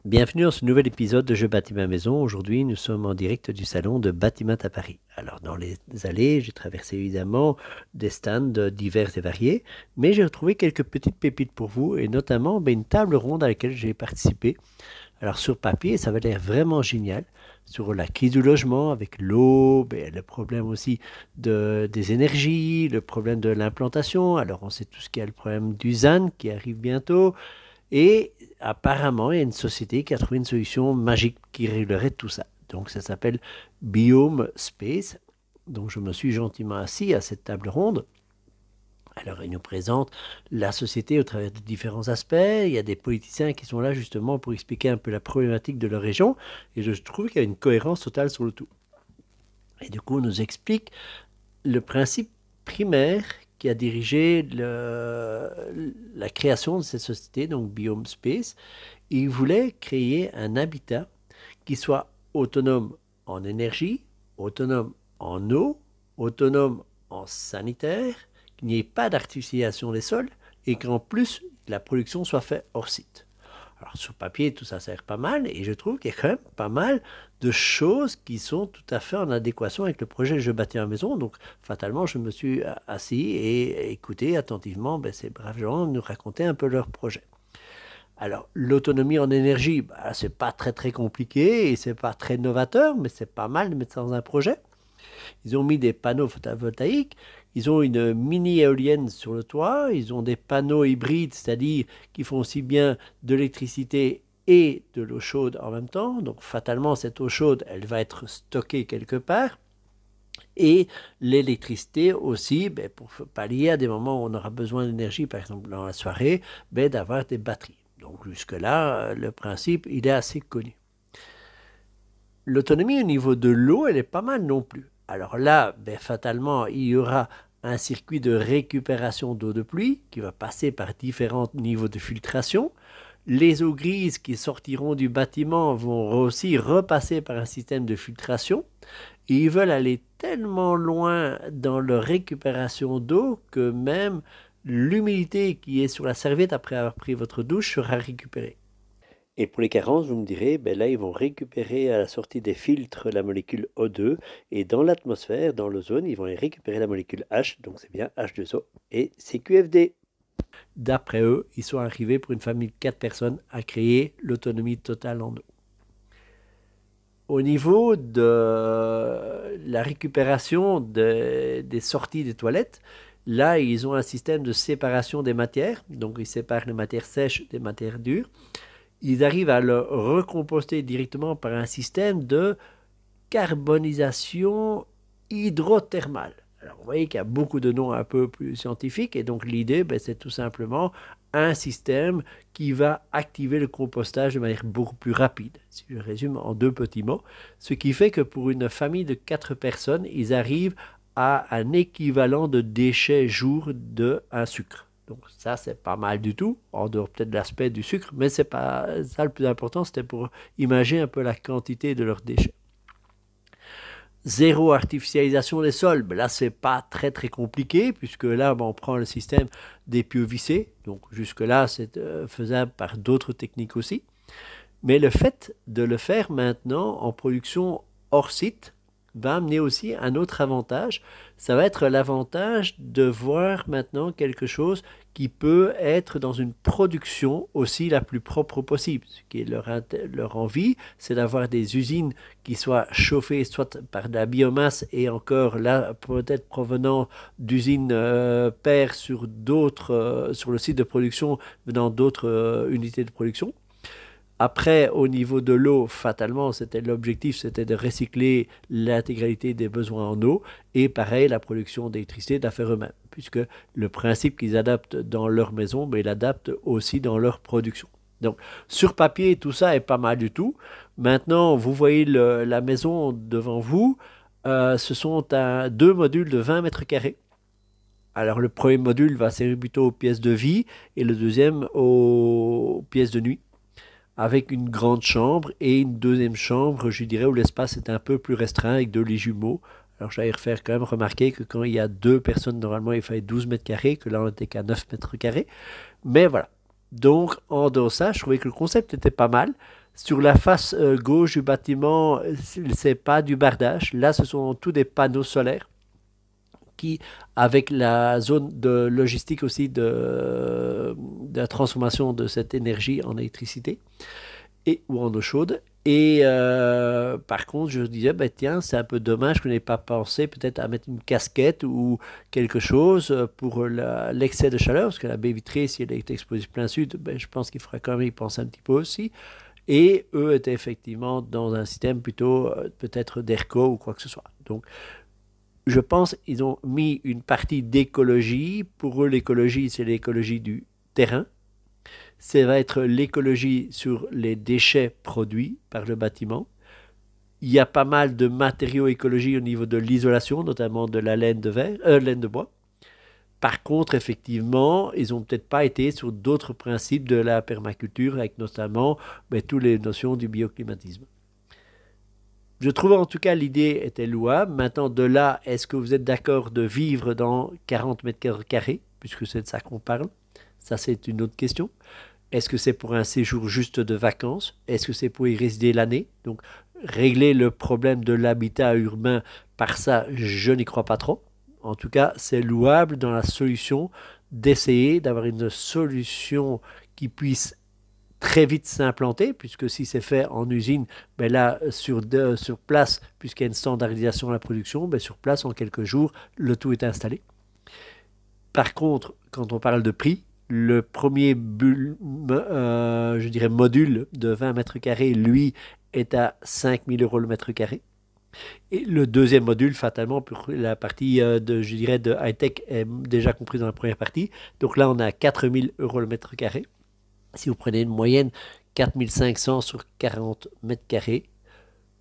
Bienvenue dans ce nouvel épisode de Je bâtis ma maison. Aujourd'hui, nous sommes en direct du salon de Bâtiment à Paris. Alors, dans les allées, j'ai traversé évidemment des stands divers et variés, mais j'ai retrouvé quelques petites pépites pour vous, et notamment une table ronde à laquelle j'ai participé. Alors, sur papier, ça avait l'air vraiment génial. Sur la crise du logement, avec l'eau, le problème aussi des énergies, le problème de l'implantation. Alors, on sait tout ce qu'il y a le problème du ZAN qui arrive bientôt. Et apparemment, il y a une société qui a trouvé une solution magique qui réglerait tout ça. Donc ça s'appelle Biome Space. Donc je me suis gentiment assis à cette table ronde. Alors, il nous présente la société au travers de différents aspects. Il y a des politiciens qui sont là justement pour expliquer un peu la problématique de leur région. Et je trouve qu'il y a une cohérence totale sur le tout. Et du coup, on nous explique le principe primaire qui a dirigé la création de cette société, donc Biome Space. Il voulait créer un habitat qui soit autonome en énergie, autonome en eau, autonome en sanitaire, qu'il n'y ait pas d'artificialisation des sols et qu'en plus la production soit faite hors site. Alors sur papier, tout ça sert pas mal et je trouve qu'il y a quand même pas mal de choses qui sont tout à fait en adéquation avec le projet Je bâtis ma maison. Donc fatalement, je me suis assis et écouté attentivement ces braves gens nous raconter un peu leur projet. Alors, l'autonomie en énergie, c'est pas très compliqué et c'est pas très novateur, mais c'est pas mal de mettre ça dans un projet. Ils ont mis des panneaux photovoltaïques, ils ont une mini éolienne sur le toit, ils ont des panneaux hybrides, c'est-à-dire qui font aussi bien de l'électricité et de l'eau chaude en même temps. Donc, fatalement, cette eau chaude, elle va être stockée quelque part. Et l'électricité aussi, pour pallier à des moments où on aura besoin d'énergie, par exemple dans la soirée, d'avoir des batteries. Donc jusque-là, le principe, il est assez connu. L'autonomie au niveau de l'eau, elle est pas mal non plus. Alors là, fatalement, il y aura un circuit de récupération d'eau de pluie qui va passer par différents niveaux de filtration. Les eaux grises qui sortiront du bâtiment vont aussi repasser par un système de filtration. Et ils veulent aller tellement loin dans leur récupération d'eau que même l'humidité qui est sur la serviette après avoir pris votre douche sera récupérée. Et pour les carences, vous me direz, là, ils vont récupérer à la sortie des filtres la molécule O2 et dans l'atmosphère, dans l'ozone, ils vont récupérer la molécule H, donc c'est bien H2O et CQFD. D'après eux, ils sont arrivés pour une famille de 4 personnes à créer l'autonomie totale en eau. Au niveau de la récupération des sorties des toilettes, là, ils ont un système de séparation des matières. Donc, ils séparent les matières sèches des matières dures. Ils arrivent à le recomposter directement par un système de carbonisation hydrothermale. Alors, vous voyez qu'il y a beaucoup de noms un peu plus scientifiques. Et donc, l'idée, c'est tout simplement un système qui va activer le compostage de manière beaucoup plus rapide. Si je résume en deux petits mots, ce qui fait que pour une famille de 4 personnes, ils arrivent à un équivalent de déchets jour de un sucre. Donc ça, c'est pas mal du tout, en dehors peut-être de l'aspect du sucre, mais c'est pas ça le plus important, c'était pour imaginer un peu la quantité de leurs déchets. Zéro artificialisation des sols, là c'est pas très compliqué puisque là on prend le système des pieux vissés, donc jusque là c'est faisable par d'autres techniques aussi. Mais le fait de le faire maintenant en production hors site va amener aussi un autre avantage. Ça va être l'avantage de voir maintenant quelque chose qui peut être dans une production aussi la plus propre possible. Ce qui est leur envie, c'est d'avoir des usines qui soient chauffées soit par de la biomasse et encore là peut-être provenant d'usines pairs sur sur le site de production venant d'autres unités de production. Après, au niveau de l'eau, fatalement, c'était l'objectif, c'était de recycler l'intégralité des besoins en eau et pareil, la production d'électricité d'affaires eux-mêmes, puisque le principe qu'ils adaptent dans leur maison, ils l'adaptent aussi dans leur production. Donc, sur papier, tout ça est pas mal du tout. Maintenant, vous voyez la maison devant vous. Ce sont deux modules de 20 mètres carrés. Alors, le premier module va servir plutôt aux pièces de vie et le deuxième aux pièces de nuit, avec une grande chambre et une deuxième chambre, je dirais, où l'espace est un peu plus restreint avec deux lits jumeaux. Alors j'allais faire quand même remarquer que quand il y a deux personnes, normalement il fallait 12 mètres carrés, que là on n'était qu'à 9 mètres carrés. Mais voilà. Donc, en dehors de ça, je trouvais que le concept était pas mal. Sur la face gauche du bâtiment, c'est pas du bardage. Là, ce sont tous des panneaux solaires qui, avec la zone de logistique aussi de la transformation de cette énergie en électricité et ou en eau chaude. Et par contre, je disais, bah, tiens, c'est un peu dommage que je n'ai pas pensé peut-être à mettre une casquette ou quelque chose pour l'excès de chaleur, parce que la baie vitrée, si elle est exposée plein sud, ben, je pense qu'il faudrait quand même y penser un petit peu aussi. Et eux étaient effectivement dans un système plutôt peut-être d'ERCO ou quoi que ce soit. Donc, je pense qu'ils ont mis une partie d'écologie. Pour eux, l'écologie, c'est l'écologie du terrain. Ça va être l'écologie sur les déchets produits par le bâtiment. Il y a pas mal de matériaux écologiques au niveau de l'isolation, notamment de la laine de, laine de bois. Par contre, effectivement, ils n'ont peut-être pas été sur d'autres principes de la permaculture, avec notamment toutes les notions du bioclimatisme. Je trouve en tout cas l'idée était louable. Maintenant, de là, est-ce que vous êtes d'accord de vivre dans 40 mètres carrés, puisque c'est de ça qu'on parle? Ça, c'est une autre question. Est-ce que c'est pour un séjour juste de vacances? Est-ce que c'est pour y résider l'année? Donc, régler le problème de l'habitat urbain par ça, je n'y crois pas trop. En tout cas, c'est louable dans la solution d'essayer d'avoir une solution qui puisse très vite s'implanter, puisque si c'est fait en usine, ben là, sur place, puisqu'il y a une standardisation de la production, ben sur place, en quelques jours, le tout est installé. Par contre, quand on parle de prix, le premier je dirais module de 20 mètres carrés, lui, est à 5 000 € le mètre carré. Et le deuxième module, fatalement, pour la partie je dirais de high-tech est déjà comprise dans la première partie. Donc là, on a 4 000 € le mètre carré. Si vous prenez une moyenne 4 500 sur 40 mètres carrés,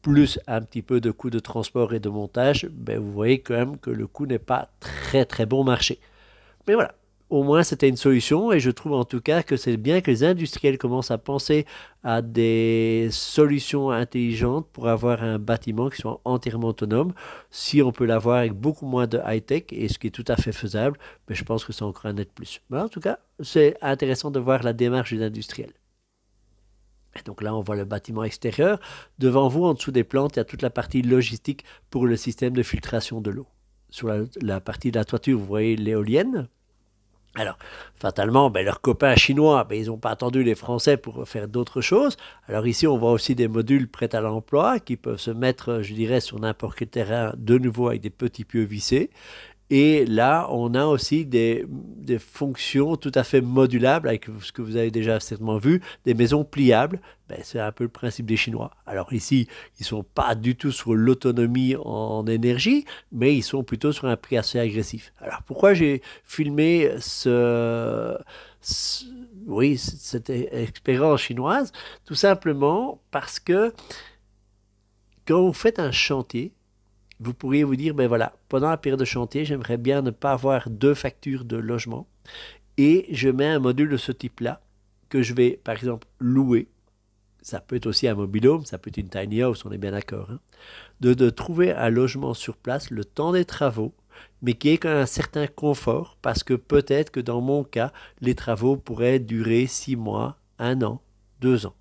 plus un petit peu de coût de transport et de montage, ben vous voyez quand même que le coût n'est pas très très bon marché. Mais voilà, au moins c'était une solution et je trouve en tout cas que c'est bien que les industriels commencent à penser à des solutions intelligentes pour avoir un bâtiment qui soit entièrement autonome. Si on peut l'avoir avec beaucoup moins de high-tech, et ce qui est tout à fait faisable, mais je pense que c'est encore un net plus. Mais en tout cas, c'est intéressant de voir la démarche des industriels. Et donc là, on voit le bâtiment extérieur. Devant vous, en dessous des plantes, il y a toute la partie logistique pour le système de filtration de l'eau. Sur la partie de la toiture, vous voyez l'éolienne. Alors, fatalement, leurs copains chinois, ils n'ont pas attendu les Français pour faire d'autres choses. Alors ici, on voit aussi des modules prêts à l'emploi qui peuvent se mettre, je dirais, sur n'importe quel terrain, de nouveau avec des petits pieux vissés. Et là, on a aussi des fonctions tout à fait modulables, avec ce que vous avez déjà certainement vu, des maisons pliables. C'est un peu le principe des Chinois. Alors ici, ils ne sont pas du tout sur l'autonomie en énergie, mais ils sont plutôt sur un prix assez agressif. Alors pourquoi j'ai filmé oui, cette expérience chinoise? Tout simplement parce que quand vous faites un chantier, vous pourriez vous dire, voilà, pendant la période de chantier, j'aimerais bien ne pas avoir deux factures de logement et je mets un module de ce type-là que je vais, par exemple, louer. Ça peut être aussi un mobil-home, ça peut être une tiny house, on est bien d'accord. Hein, de trouver un logement sur place le temps des travaux, mais qui ait quand même un certain confort parce que peut-être que dans mon cas, les travaux pourraient durer 6 mois, 1 an, 2 ans.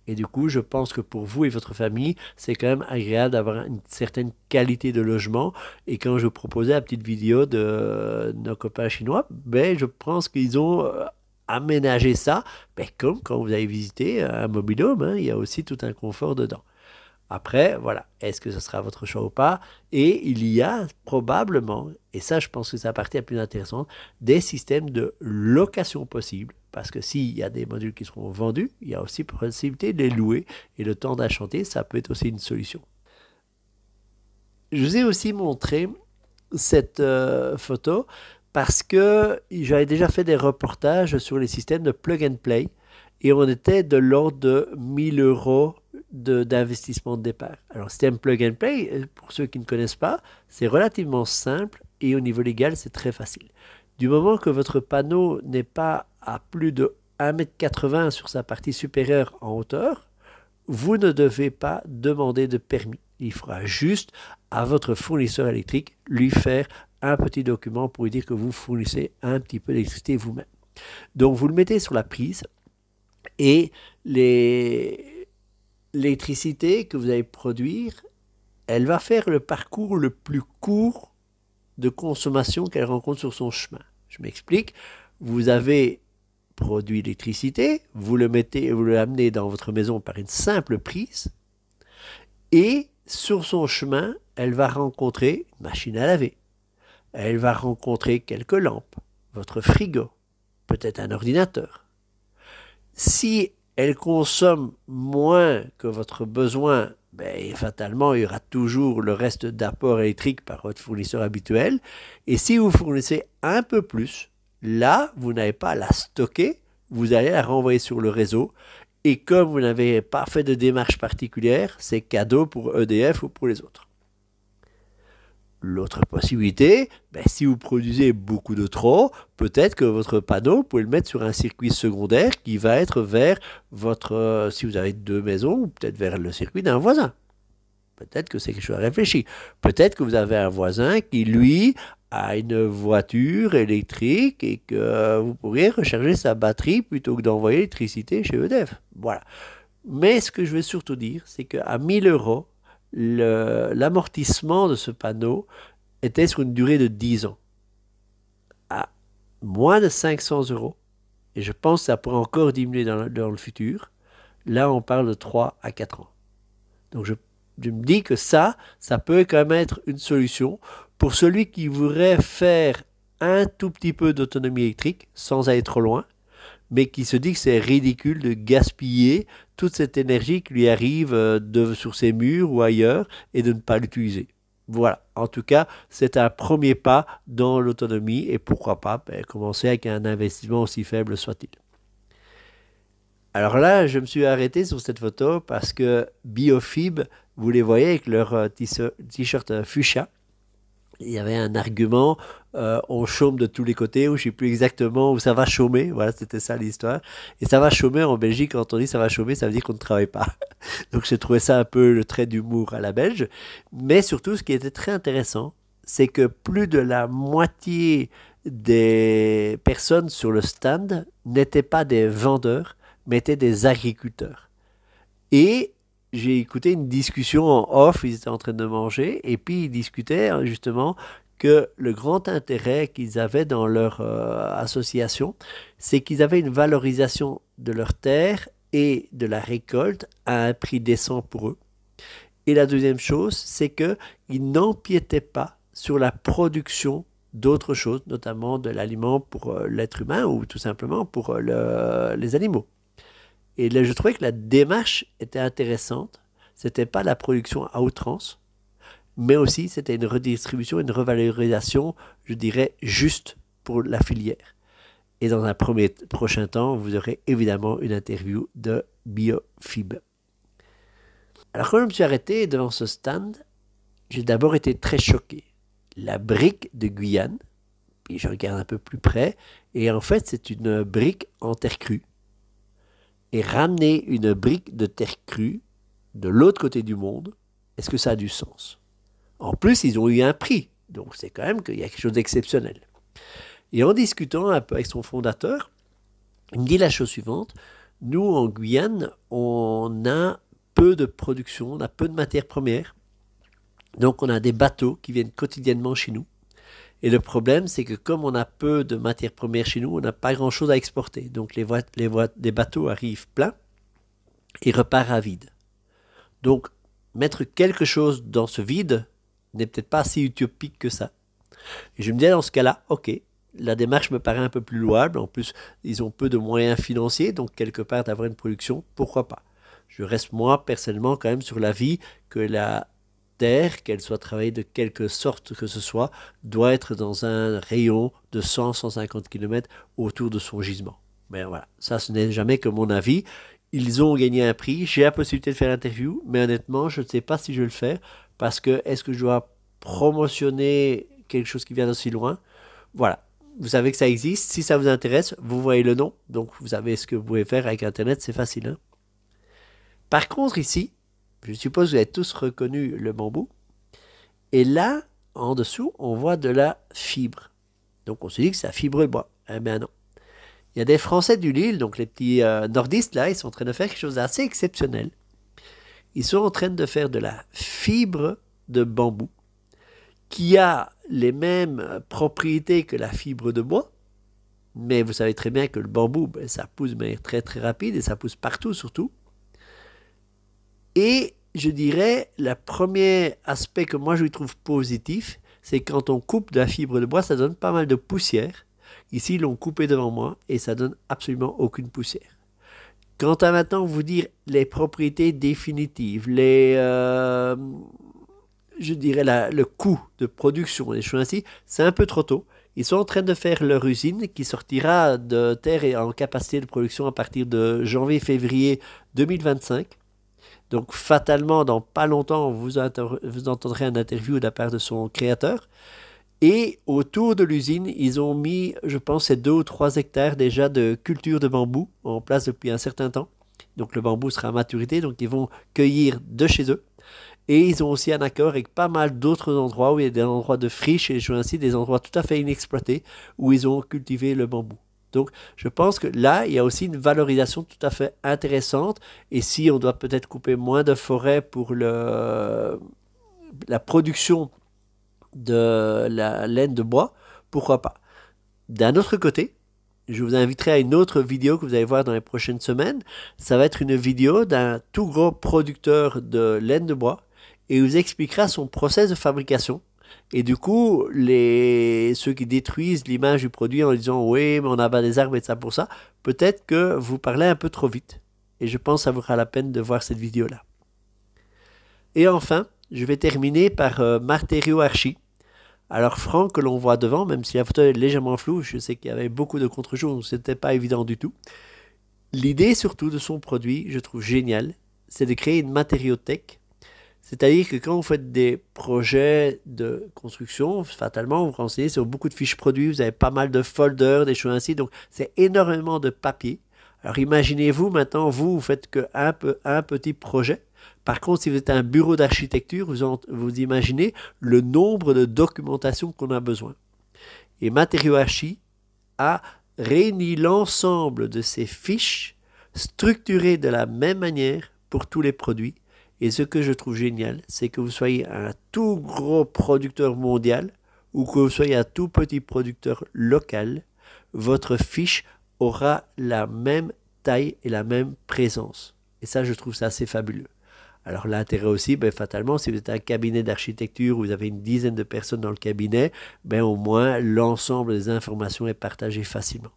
Et du coup, je pense que pour vous et votre famille, c'est quand même agréable d'avoir une certaine qualité de logement. Et quand je vous proposais la petite vidéo de nos copains chinois, je pense qu'ils ont aménagé ça, comme quand vous avez visité un mobil-home, hein, il y a aussi tout un confort dedans. Après, voilà, est-ce que ce sera votre choix ou pas? Et il y a probablement, et ça je pense que c'est la partie la plus intéressante, des systèmes de location possibles. Parce que s'il y a des modules qui seront vendus, il y a aussi possibilité de les louer. Et le temps d'acheter, ça peut être aussi une solution. Je vous ai aussi montré cette photo parce que j'avais déjà fait des reportages sur les systèmes de plug and play. Et on était de l'ordre de 1 000 € d'investissement de départ. Alors, système plug and play, pour ceux qui ne connaissent pas, c'est relativement simple et au niveau légal, c'est très facile. Du moment que votre panneau n'est pas à plus de 1,80 m sur sa partie supérieure en hauteur, vous ne devez pas demander de permis. Il faudra juste à votre fournisseur électrique lui faire un petit document pour lui dire que vous fournissez un petit peu d'électricité vous-même. Donc vous le mettez sur la prise et l'électricité que vous allez produire, elle va faire le parcours le plus court de consommation qu'elle rencontre sur son chemin. Je m'explique. Vous avez produit l'électricité, vous l'amenez dans votre maison par une simple prise, et sur son chemin, elle va rencontrer une machine à laver, elle va rencontrer quelques lampes, votre frigo, peut-être un ordinateur. Si elle consomme moins que votre besoin, fatalement, il y aura toujours le reste d'apport électrique par votre fournisseur habituel. Et si vous fournissez un peu plus, là, vous n'avez pas à la stocker, vous allez la renvoyer sur le réseau. Et comme vous n'avez pas fait de démarche particulière, c'est cadeau pour EDF ou pour les autres. L'autre possibilité, si vous produisez beaucoup de trop, peut-être que votre panneau, vous pouvez le mettre sur un circuit secondaire qui va être vers votre, si vous avez 2 maisons, ou peut-être vers le circuit d'un voisin. Peut-être que c'est quelque chose à réfléchir. Peut-être que vous avez un voisin qui, lui, a une voiture électrique et que vous pourriez recharger sa batterie plutôt que d'envoyer l'électricité chez EDF. Voilà. Mais ce que je veux surtout dire, c'est qu'à 1000 euros, l'amortissement de ce panneau était sur une durée de 10 ans. À moins de 500 euros, et je pense que ça pourrait encore diminuer dans le futur, là on parle de 3 à 4 ans. Donc je me dis que ça peut quand même être une solution pour celui qui voudrait faire un tout petit peu d'autonomie électrique sans aller trop loin, mais qui se dit que c'est ridicule de gaspiller toute cette énergie qui lui arrive sur ses murs ou ailleurs et de ne pas l'utiliser. Voilà, en tout cas, c'est un premier pas dans l'autonomie et pourquoi pas commencer avec un investissement aussi faible soit-il. Alors là, je me suis arrêté sur cette photo parce que Biofib, vous les voyez avec leur t-shirt fuchsia. Il y avait un argument, on chôme de tous les côtés, ou je ne sais plus exactement où ça va chômer, voilà, c'était ça l'histoire. Et ça va chômer en Belgique, quand on dit ça va chômer, ça veut dire qu'on ne travaille pas. Donc j'ai trouvé ça un peu le trait d'humour à la belge. Mais surtout, ce qui était très intéressant, c'est que plus de la moitié des personnes sur le stand n'étaient pas des vendeurs, mais étaient des agriculteurs. Et j'ai écouté une discussion en off, ils étaient en train de manger, et puis ils discutaient justement que le grand intérêt qu'ils avaient dans leur association, c'est qu'ils avaient une valorisation de leur terre et de la récolte à un prix décent pour eux. Et la deuxième chose, c'est qu'ils n'empiétaient pas sur la production d'autres choses, notamment de l'aliment pour l'être humain ou tout simplement pour les animaux. Et là, je trouvais que la démarche était intéressante. Ce n'était pas la production à outrance, mais aussi c'était une redistribution, une revalorisation, je dirais, juste pour la filière. Et dans un prochain temps, vous aurez évidemment une interview de Biofib. Alors quand je me suis arrêté devant ce stand, j'ai d'abord été très choqué. La brique de Guyane, puis je regarde un peu plus près, et en fait c'est une brique en terre crue. Et ramener une brique de terre crue de l'autre côté du monde, est-ce que ça a du sens? En plus, ils ont eu un prix, donc c'est quand même qu'il y a quelque chose d'exceptionnel. Et en discutant un peu avec son fondateur, il me dit la chose suivante, nous en Guyane, on a peu de production, on a peu de matières premières, donc on a des bateaux qui viennent quotidiennement chez nous. Et le problème, c'est que comme on a peu de matières premières chez nous, on n'a pas grand-chose à exporter. Donc les bateaux arrivent pleins et repartent à vide. Donc mettre quelque chose dans ce vide n'est peut-être pas si utopique que ça. Et je me disais dans ce cas-là, ok, la démarche me paraît un peu plus louable. En plus, ils ont peu de moyens financiers, donc quelque part d'avoir une production, pourquoi pas. Je reste moi personnellement quand même sur l'avis que la terre, qu'elle soit travaillée de quelque sorte que ce soit, doit être dans un rayon de 100-150 km autour de son gisement. Mais voilà, ça ce n'est jamais que mon avis. Ils ont gagné un prix, j'ai la possibilité de faire l'interview, mais honnêtement, je ne sais pas si je vais le faire, parce que est-ce que je dois promotionner quelque chose qui vient d'aussi loin? Voilà, vous savez que ça existe, si ça vous intéresse, vous voyez le nom, donc vous savez ce que vous pouvez faire avec Internet, c'est facile. Hein? Par contre ici, je suppose que vous avez tous reconnu le bambou. Et là, en dessous, on voit de la fibre. Donc on se dit que c'est la fibre de bois. Eh bien non. Il y a des Français du Lille, donc les petits nordistes là, ils sont en train de faire quelque chose d'assez exceptionnel. Ils sont en train de faire de la fibre de bambou qui a les mêmes propriétés que la fibre de bois. Mais vous savez très bien que le bambou, ben, ça pousse de manière très très rapide et ça pousse partout surtout. Et je dirais, le premier aspect que moi je trouve positif, c'est quand on coupe de la fibre de bois, ça donne pas mal de poussière. Ici, ils l'ont coupé devant moi et ça donne absolument aucune poussière. Quant à maintenant vous dire les propriétés définitives, je dirais le coût de production, les choses ainsi, c'est un peu trop tôt. Ils sont en train de faire leur usine qui sortira de terre et en capacité de production à partir de janvier-février 2025. Donc fatalement, dans pas longtemps, vous entendrez une interview de la part de son créateur. Et autour de l'usine, ils ont mis, je pense, 2 ou 3 hectares déjà de culture de bambou en place depuis un certain temps. Donc le bambou sera à maturité, donc ils vont cueillir de chez eux. Et ils ont aussi un accord avec pas mal d'autres endroits où il y a des endroits de friches et ainsi des endroits tout à fait inexploités où ils ont cultivé le bambou. Donc je pense que là, il y a aussi une valorisation tout à fait intéressante. Et si on doit peut-être couper moins de forêt pour la production de la laine de bois, pourquoi pas. D'un autre côté, je vous inviterai à une autre vidéo que vous allez voir dans les prochaines semaines. Ça va être une vidéo d'un tout gros producteur de laine de bois et il vous expliquera son process de fabrication. Et du coup, ceux qui détruisent l'image du produit en disant oui, mais on abat des arbres et ça pour ça, peut-être que vous parlez un peu trop vite. Et je pense que ça vaudra la peine de voir cette vidéo-là. Et enfin, je vais terminer par Marterio Archie. Alors Franck, que l'on voit devant, même si la photo est légèrement floue, je sais qu'il y avait beaucoup de contre-jours, donc ce n'était pas évident du tout. L'idée surtout de son produit, je trouve génial, c'est de créer une matériothèque. C'est-à-dire que quand vous faites des projets de construction, fatalement, vous vous renseignez sur beaucoup de fiches produits, vous avez pas mal de folders, des choses ainsi, donc c'est énormément de papier. Alors imaginez-vous maintenant, vous faites qu'un petit projet. Par contre, si vous êtes un bureau d'architecture, vous imaginez le nombre de documentation qu'on a besoin. Et Matériaux Archi a réuni l'ensemble de ces fiches structurées de la même manière pour tous les produits. Et ce que je trouve génial, c'est que vous soyez un tout gros producteur mondial ou que vous soyez un tout petit producteur local, votre fiche aura la même taille et la même présence. Et ça, je trouve ça assez fabuleux. Alors l'intérêt aussi, ben, fatalement, si vous êtes un cabinet d'architecture, vous avez une dizaine de personnes dans le cabinet, ben, au moins l'ensemble des informations est partagé facilement.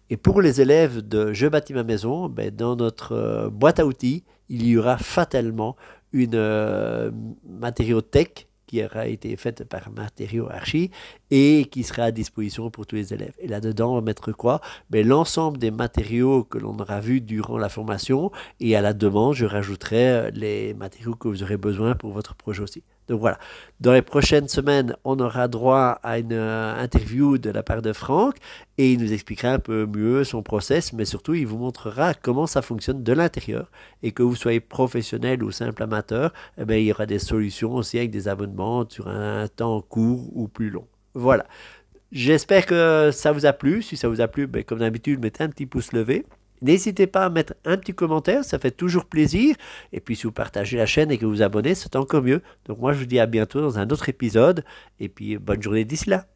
Et pour les élèves de Je bâtis ma maison, ben, dans notre boîte à outils, il y aura fatalement une matériothèque qui aura été faite par Matériaux Archi et qui sera à disposition pour tous les élèves. Et là-dedans, on va mettre quoi? Ben, l'ensemble des matériaux que l'on aura vus durant la formation et à la demande, je rajouterai les matériaux que vous aurez besoin pour votre projet aussi. Donc voilà, dans les prochaines semaines, on aura droit à une interview de la part de Franck et il nous expliquera un peu mieux son process, mais surtout il vous montrera comment ça fonctionne de l'intérieur et que vous soyez professionnel ou simple amateur, eh bien, il y aura des solutions aussi avec des abonnements sur un temps court ou plus long. Voilà, j'espère que ça vous a plu. Si ça vous a plu, ben, comme d'habitude, mettez un petit pouce levé. N'hésitez pas à mettre un petit commentaire, ça fait toujours plaisir. Et puis si vous partagez la chaîne et que vous vous abonnez, c'est encore mieux. Donc moi je vous dis à bientôt dans un autre épisode. Et puis bonne journée d'ici là.